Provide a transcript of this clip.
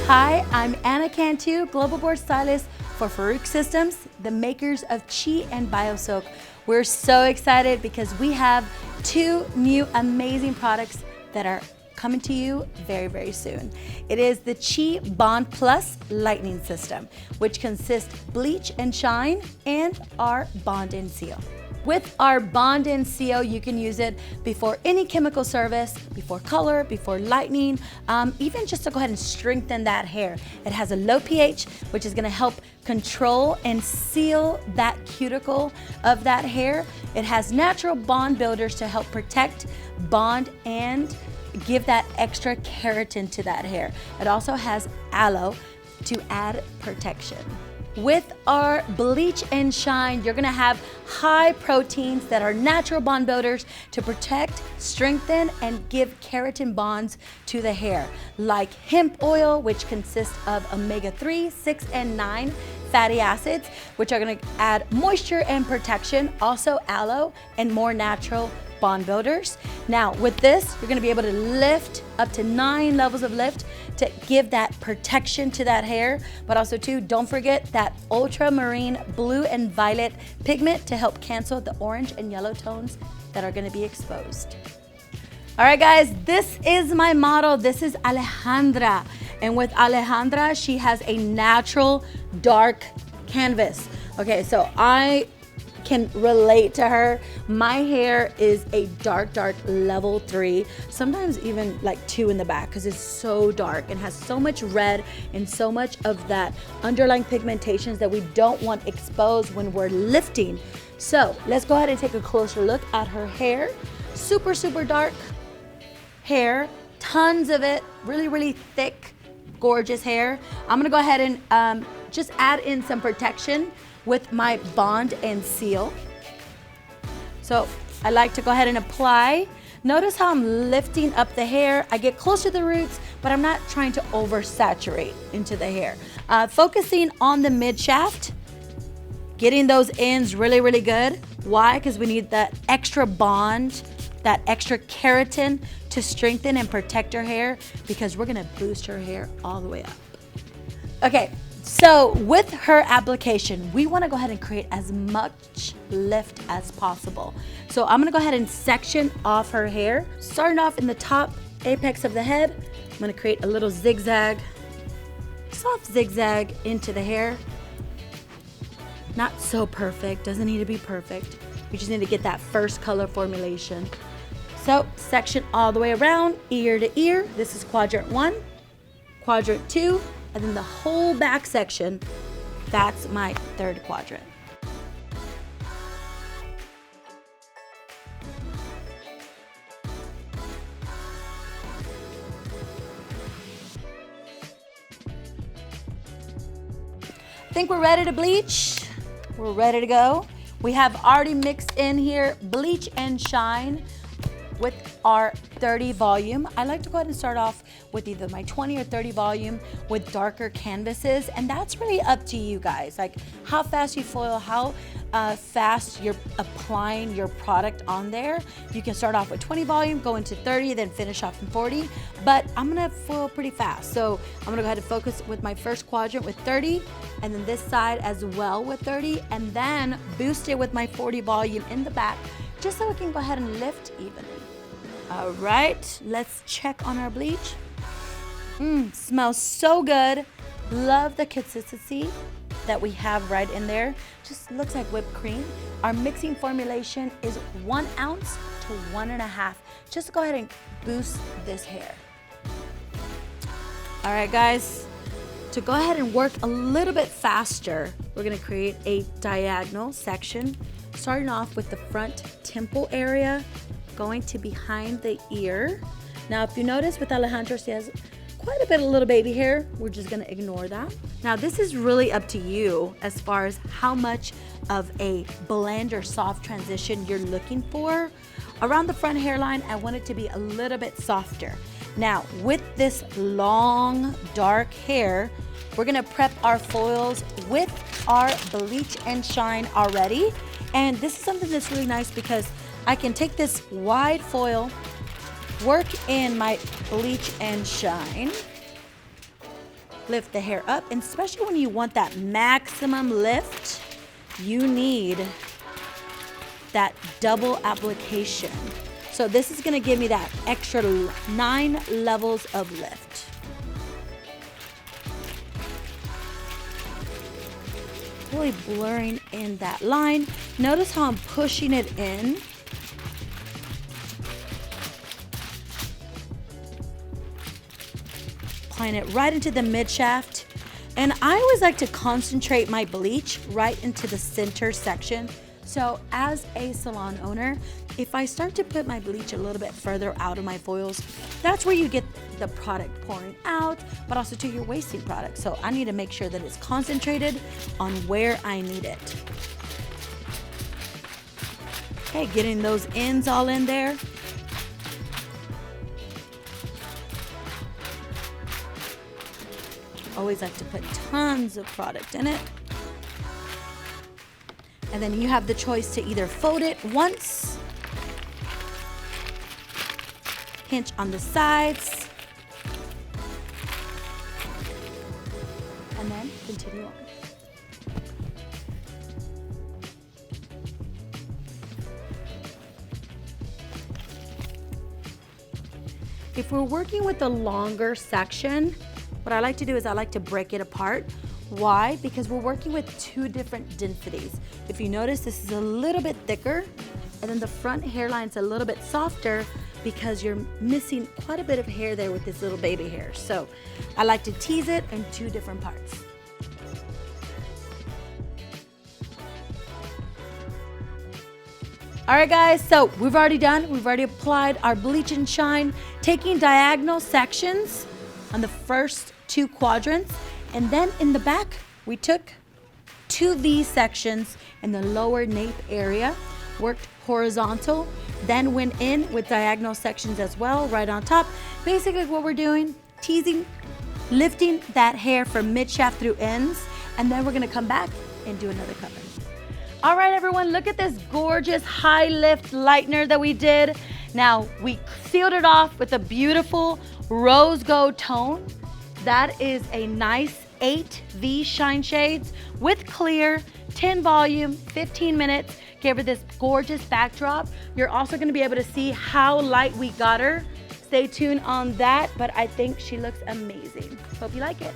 Hi, I'm Anna Cantu, Global Board Stylist for Farouk Systems, the makers of CHI and BioSoak. We're so excited because we have two new amazing products that are coming to you very, very soon. It is the CHI Bond Plus Lightening System, which consists bleach and shine and our bond and seal. With our bond and seal, you can use it before any chemical service, before color, before lightening, even just to go ahead and strengthen that hair. It has a low pH, which is gonna help control and seal that cuticle of that hair. It has natural bond builders to help protect, bond, and give that extra keratin to that hair. It also has aloe to add protection. With our bleach and shine, you're gonna have high proteins that are natural bond builders to protect, strengthen, and give keratin bonds to the hair, like hemp oil, which consists of omega-3, 6, and 9 fatty acids, which are gonna add moisture and protection, also aloe and more natural bond builders. Now with this, you're gonna be able to lift up to 9 levels of lift to give that protection to that hair, but also too, don't forget that ultramarine blue and violet pigment to help cancel the orange and yellow tones that are gonna be exposed. All right guys, this is my model. This is Alejandra. And with Alejandra, she has a natural dark canvas. Okay, so I can relate to her. My hair is a dark level 3, sometimes even like 2 in the back because it's so dark and has so much red and so much of that underlying pigmentations that we don't want exposed when we're lifting. So let's go ahead and take a closer look at her hair. Super dark hair, tons of it, really thick, gorgeous hair. I'm gonna go ahead and just add in some protection with my bond and seal. So I like to go ahead and apply. Notice how I'm lifting up the hair. I get close to the roots, but I'm not trying to oversaturate into the hair. Focusing on the mid shaft, getting those ends really good. Why? Because we need that extra bond, that extra keratin to strengthen and protect her hair, because we're gonna boost her hair all the way up. Okay. So with her application, we want to go ahead and create as much lift as possible. So I'm going to go ahead and section off her hair. Starting off in the top apex of the head, I'm going to create a little zigzag, soft zigzag into the hair. Not so perfect, doesn't need to be perfect. We just need to get that first color formulation. So section all the way around, ear to ear. This is quadrant 1, quadrant 2, and then the whole back section, that's my 3rd quadrant. I think we're ready to bleach. We're ready to go. We have already mixed in here bleach and shine with our 30 volume. I like to go ahead and start off with either my 20 or 30 volume with darker canvases, and that's really up to you guys, like how fast you foil, how fast you're applying your product on there. You can start off with 20 volume, go into 30, then finish off in 40, but I'm gonna foil pretty fast. So I'm gonna go ahead and focus with my first quadrant with 30, and then this side as well with 30, and then boost it with my 40 volume in the back, just so we can go ahead and lift evenly. All right, let's check on our bleach. Smells so good. Love the consistency that we have right in there. Just looks like whipped cream. Our mixing formulation is 1 ounce to 1.5. Just go ahead and boost this hair. All right, guys, to go ahead and work a little bit faster, we're gonna create a diagonal section, starting off with the front temple area, going to behind the ear. Now, if you notice with Alejandra, she has quite a bit of little baby hair. We're just gonna ignore that. Now, this is really up to you as far as how much of a blend or soft transition you're looking for. Around the front hairline, I want it to be a little bit softer. Now, with this long, dark hair, we're gonna prep our foils with our bleach and shine already. And this is something that's really nice because I can take this wide foil, work in my bleach and shine, lift the hair up, and especially when you want that maximum lift, you need that double application. So this is gonna give me that extra 9 levels of lift. Really blurring in that line. Notice how I'm pushing it in. Applying it right into the mid shaft. And I always like to concentrate my bleach right into the center section. So as a salon owner, if I start to put my bleach a little bit further out of my foils, that's where you get the product pouring out, but also too, you're wasting product. So I need to make sure that it's concentrated on where I need it. Okay, getting those ends all in there. Always like to put tons of product in it. And then you have the choice to either fold it once, pinch on the sides, and then continue on. If we're working with a longer section, what I like to do is I like to break it apart. Why? Because we're working with 2 different densities. If you notice, this is a little bit thicker, and then the front hairline's a little bit softer because you're missing quite a bit of hair there with this little baby hair. So I like to tease it in 2 different parts. All right, guys, so we've already applied our bleach and shine, taking diagonal sections on the first 2 quadrants. And then in the back, we took 2 V sections in the lower nape area, worked horizontal, then went in with diagonal sections as well, right on top. Basically what we're doing, teasing, lifting that hair from mid shaft through ends, and then we're gonna come back and do another cover. All right, everyone, look at this gorgeous high lift lightener that we did. Now, we sealed it off with a beautiful rose gold tone. That is a nice 8 V shine shades with clear, 10 volume, 15 minutes. Gave her this gorgeous backdrop. You're also gonna be able to see how light we got her. Stay tuned on that, but I think she looks amazing. Hope you like it.